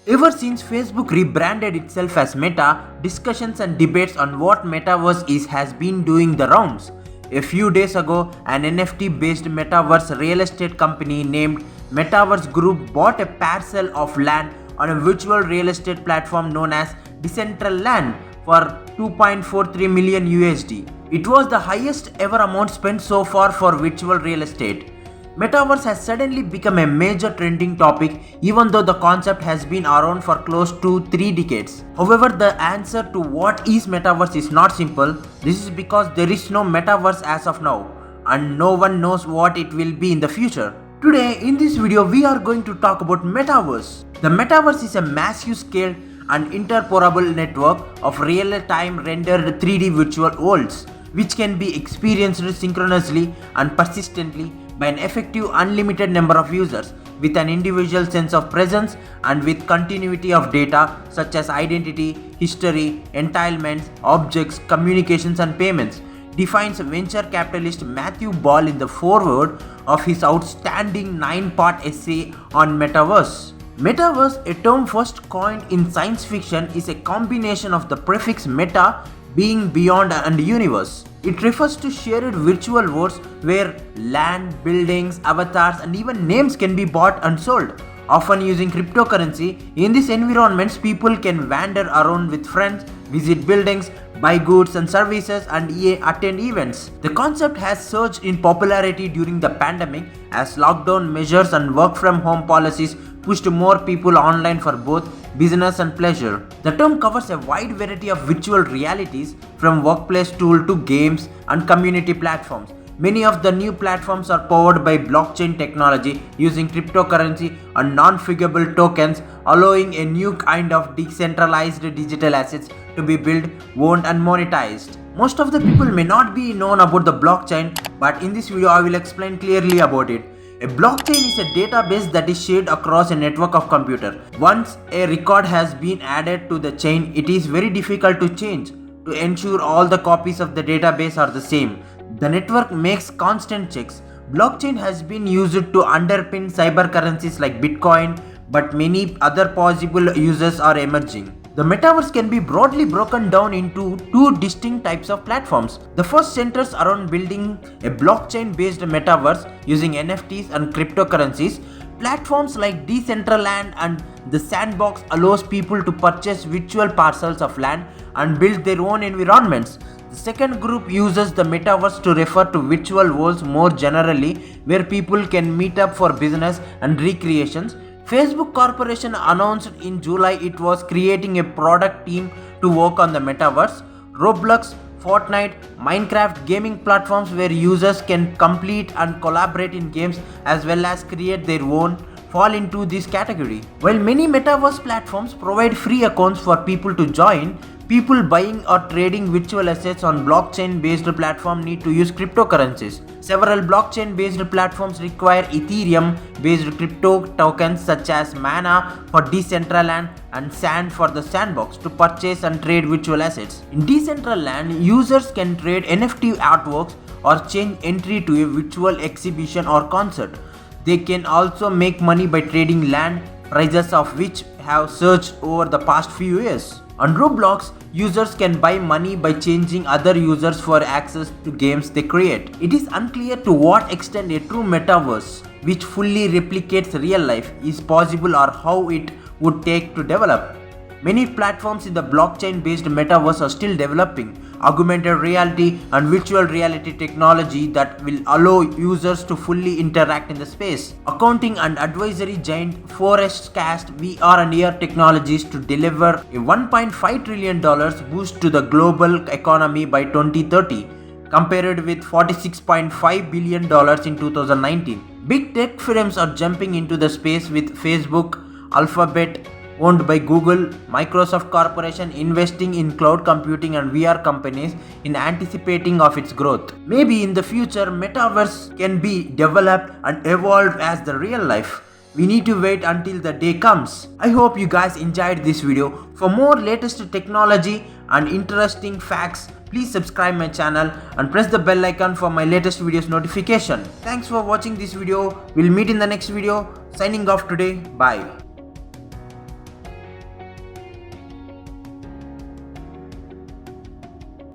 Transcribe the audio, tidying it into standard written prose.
Ever since Facebook rebranded itself as Meta, discussions and debates on what Metaverse is has been doing the rounds. A few days ago, an NFT-based Metaverse real estate company named Metaverse Group bought a parcel of land on a virtual real estate platform known as Decentraland for 2.43 million USD. It was the highest ever amount spent so far for virtual real estate. Metaverse has suddenly become a major trending topic even though the concept has been around for close to 3 decades. However, the answer to what is Metaverse is not simple. This is because there is no Metaverse as of now and no one knows what it will be in the future. Today in this video we are going to talk about Metaverse. The Metaverse is a massive scale and interoperable network of real-time rendered 3D virtual worlds which can be experienced synchronously and persistently by an effective unlimited number of users with an individual sense of presence and with continuity of data such as identity, history, entitlements, objects, communications and payments, defines venture capitalist Matthew Ball in the foreword of his outstanding 9-part essay on Metaverse. Metaverse, a term first coined in science fiction, is a combination of the prefix meta, being beyond, and universe. It refers to shared virtual worlds where land, buildings, avatars, and even names can be bought and sold. Often using cryptocurrency, in these environments people can wander around with friends, visit buildings, buy goods and services, and attend events. The concept has surged in popularity during the pandemic as lockdown measures and work from home policies pushed more people online for both business and pleasure. The term covers a wide variety of virtual realities from workplace tools to games and community platforms. Many of the new platforms are powered by blockchain technology using cryptocurrency and non-fungible tokens, allowing a new kind of decentralized digital assets to be built, owned and monetized. Most of the people may not be known about the blockchain, but in this video I will explain clearly about it. A blockchain is a database that is shared across a network of computers. Once a record has been added to the chain, it is very difficult to change to ensure all the copies of the database are the same. The network makes constant checks. Blockchain has been used to underpin cyber currencies like Bitcoin, but many other possible uses are emerging. The metaverse can be broadly broken down into two distinct types of platforms. The first centers around building a blockchain-based metaverse using NFTs and cryptocurrencies. Platforms like Decentraland and The Sandbox allows people to purchase virtual parcels of land and build their own environments. The second group uses the metaverse to refer to virtual worlds more generally, where people can meet up for business and recreations. Facebook Corporation announced in July it was creating a product team to work on the metaverse. Roblox, Fortnite, Minecraft gaming platforms where users can complete and collaborate in games as well as create their own fall into this category. While many metaverse platforms provide free accounts for people to join, people buying or trading virtual assets on blockchain-based platforms need to use cryptocurrencies. Several blockchain-based platforms require Ethereum-based crypto tokens such as Mana for Decentraland and Sand for the Sandbox to purchase and trade virtual assets. In Decentraland, users can trade NFT artworks or change entry to a virtual exhibition or concert. They can also make money by trading land, prices of which have surged over the past few years. On Roblox, users can buy money by changing other users for access to games they create. It is unclear to what extent a true metaverse, which fully replicates real life, is possible or how it would take to develop. Many platforms in the blockchain-based metaverse are still developing augmented reality and virtual reality technology that will allow users to fully interact in the space. Accounting and advisory giant Forecast VR and AR technologies to deliver a $1.5 trillion boost to the global economy by 2030, compared with $46.5 billion in 2019. Big tech firms are jumping into the space with Facebook, Alphabet, owned by Google, Microsoft Corporation investing in cloud computing and VR companies in anticipating of its growth. Maybe in the future, metaverse can be developed and evolved as the real life. We need to wait until the day comes. I hope you guys enjoyed this video. For more latest technology and interesting facts, please subscribe my channel and press the bell icon for my latest videos notification. Thanks for watching this video. We'll meet in the next video. Signing off today. Bye.